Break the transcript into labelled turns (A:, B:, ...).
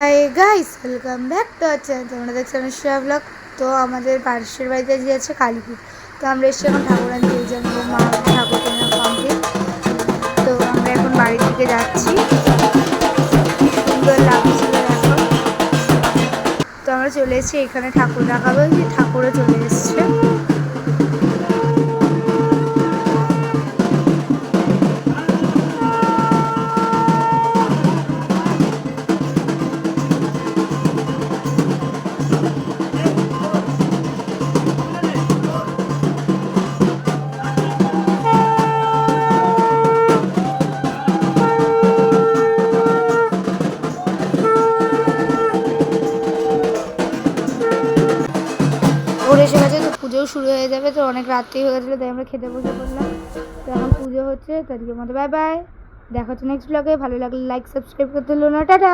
A: Hi guys, welcome back to our channel. তোমরা দেখছো Anushka blog. তো আমাদের পাশের বাড়িতে যে আছে কালীপুর, তো আমরা এসে এখন ঠাকুর আনতে এই যে আমাদের মা ঠাকুর কেনা কমপ্লিট। তো আমরা এখন বাড়ির দিকে যাচ্ছি। কি সুন্দর লাগছিল এখন। তো আমরা চলে এসেছি এখানে ঠাকুর দেখাবো, যে ঠাকুরও চলে এসছে। ওর এসে গেছে, তো পুজোও শুরু হয়ে যাবে। তো অনেক রাত্রি হয়ে গেছিলো, তাই আমরা খেতে বসে পড়লাম। তো এখন পুজো হচ্ছে, তাদেরকে মতো বাই বাই। দেখা হচ্ছে নেক্সট ব্লগে। ভালো লাগলে লাইক সাবস্ক্রাইব করতে হলো না। টাটা।